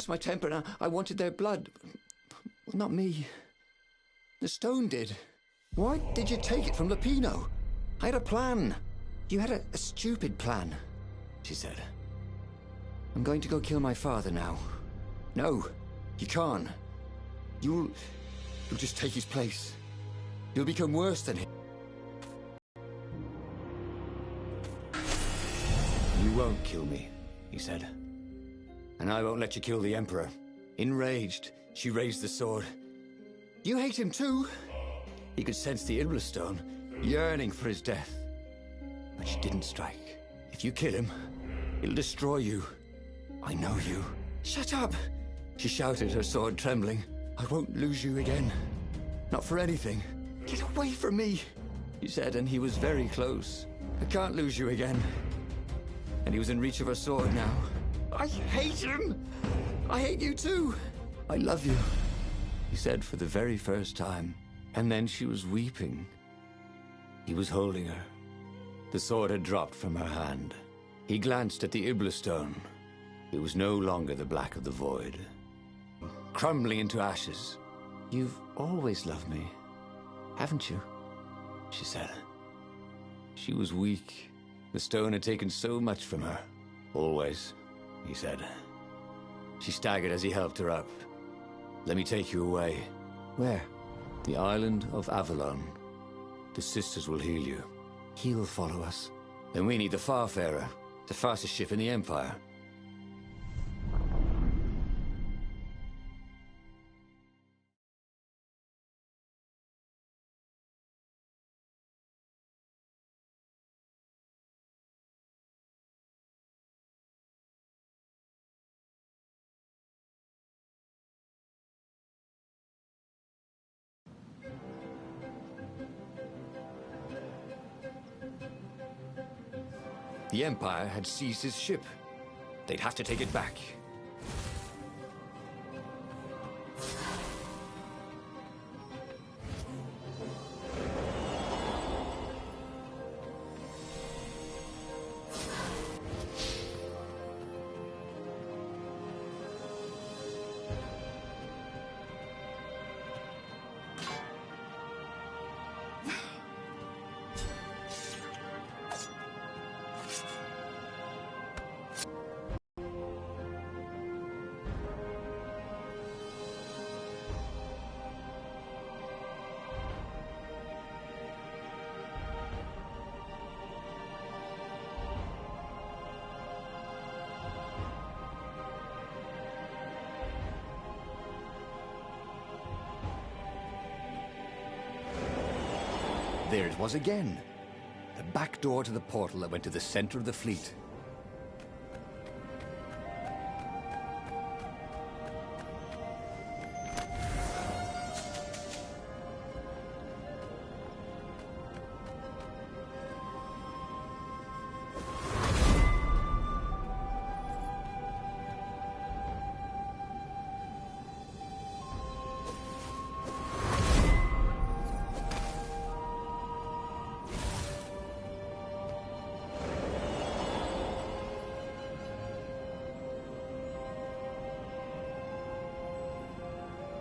lost my temper and I wanted their blood. Well, not me. The stone did. Why did you take it from Lupino? I had a plan. You had a stupid plan, she said. I'm going to go kill my father now. No, you can't. You'll just take his place. You'll become worse than him. You won't kill me, he said. And I won't let you kill the Emperor. Enraged, she raised the sword. You hate him too? He could sense the Iblastone, yearning for his death. But she didn't strike. If you kill him, it'll destroy you. I know you. Shut up! She shouted, her sword trembling. I won't lose you again. Not for anything. Get away from me, he said, and he was very close. I can't lose you again. And he was in reach of her sword now. I hate him! I hate you too! I love you, he said for the very first time. And then she was weeping. He was holding her. The sword had dropped from her hand. He glanced at the Iblastone. It was no longer the black of the void. Crumbling into ashes. You've always loved me, haven't you? She said. She was weak. The stone had taken so much from her. Always, he said. She staggered as he helped her up. Let me take you away. Where? The island of Avalon. The sisters will heal you. He'll follow us. Then we need the Farfarer, the fastest ship in the Empire. The Empire had seized his ship. They'd have to take it back. There it was again. The back door to the portal that went to the center of the fleet.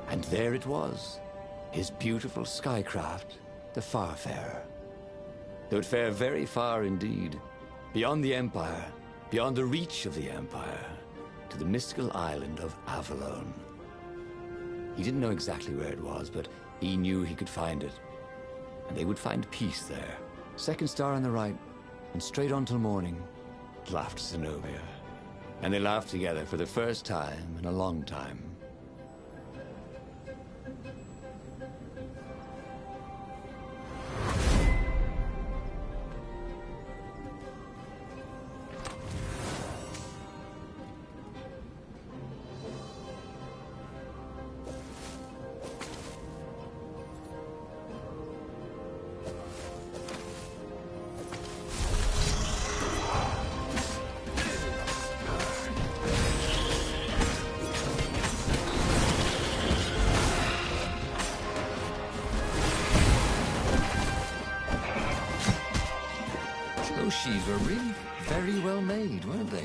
And there it was, his beautiful skycraft, the Farfarer. They would fare very far indeed, beyond the Empire, beyond the reach of the Empire, to the mystical island of Avalon. He didn't know exactly where it was, but he knew he could find it. And they would find peace there. Second star on the right, and straight on till morning, laughed Zenobia. And they laughed together for the first time in a long time. Those sheaves were really very well made, weren't they?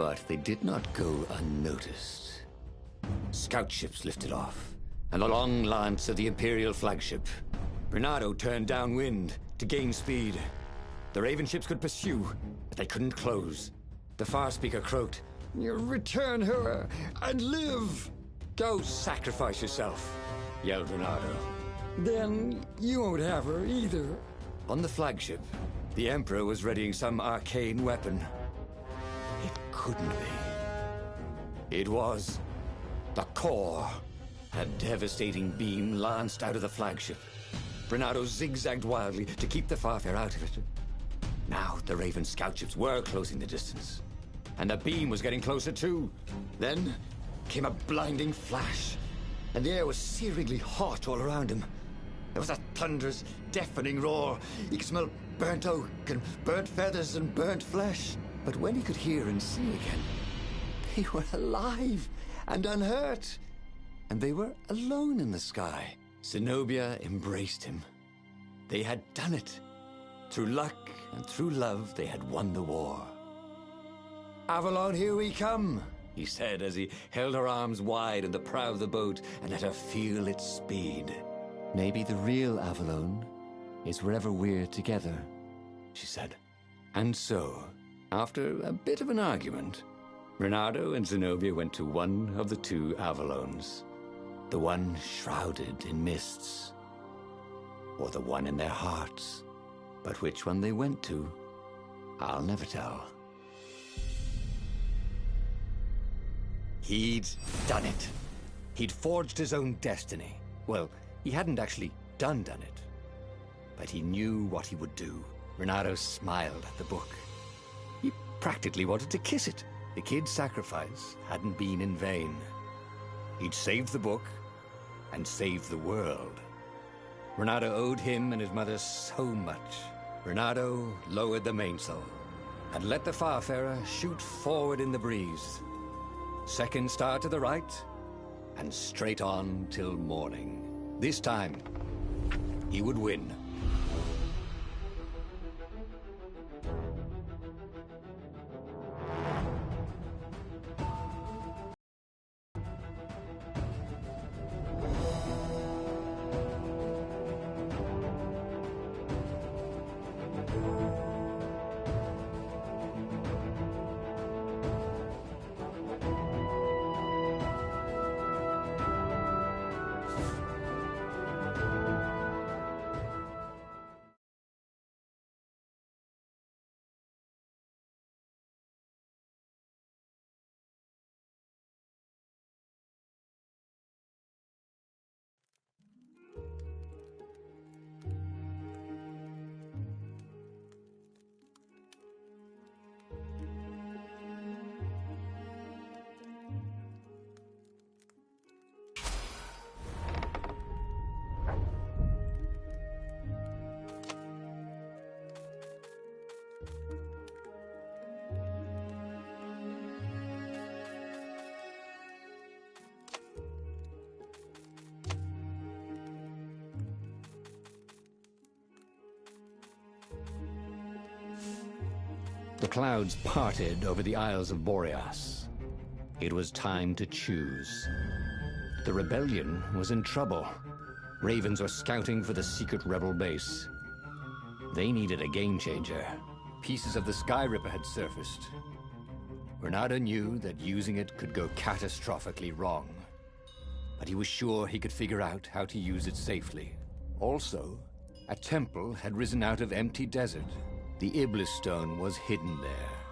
But they did not go unnoticed. Scout ships lifted off, and the long lance of the Imperial flagship. Bernardo turned downwind to gain speed. The Raven ships could pursue, but they couldn't close. The Farspeaker croaked, "You return her and live!" "Go sacrifice yourself," yelled Bernardo. "Then you won't have her either." On the flagship, the Emperor was readying some arcane weapon. It couldn't be. It was the core. A devastating beam lanced out of the flagship. Bernardo zigzagged wildly to keep the Farfare out of it. Now the Raven scout ships were closing the distance, and the beam was getting closer too. Then came a blinding flash, and the air was searingly hot all around him. There was a thunderous, deafening roar. He could smell burnt oak and burnt feathers and burnt flesh. But when he could hear and see again, they were alive and unhurt. And they were alone in the sky. Zenobia embraced him. They had done it. Through luck and through love, they had won the war. "Avalon, here we come," he said as he held her arms wide in the prow of the boat and let her feel its speed. "Maybe the real Avalon is wherever we're together," she said. And so, after a bit of an argument, Bernardo and Zenobia went to one of the two Avalons. The one shrouded in mists, or the one in their hearts. But which one they went to, I'll never tell. He'd done it. He'd forged his own destiny. Well, he hadn't actually done it, but he knew what he would do. Bernardo smiled at the book. He practically wanted to kiss it. The kid's sacrifice hadn't been in vain. He'd saved the book and saved the world. Bernardo owed him and his mother so much. Bernardo lowered the mainsail and let the Farfarer shoot forward in the breeze. Second star to the right, and straight on till morning. This time, he would win. The clouds parted over the Isles of Boreas. It was time to choose. The rebellion was in trouble. Ravens were scouting for the secret rebel base. They needed a game changer. Pieces of the Sky Ripper had surfaced. Bernardo knew that using it could go catastrophically wrong, but he was sure he could figure out how to use it safely. Also, a temple had risen out of empty desert. The Iblis stone was hidden there.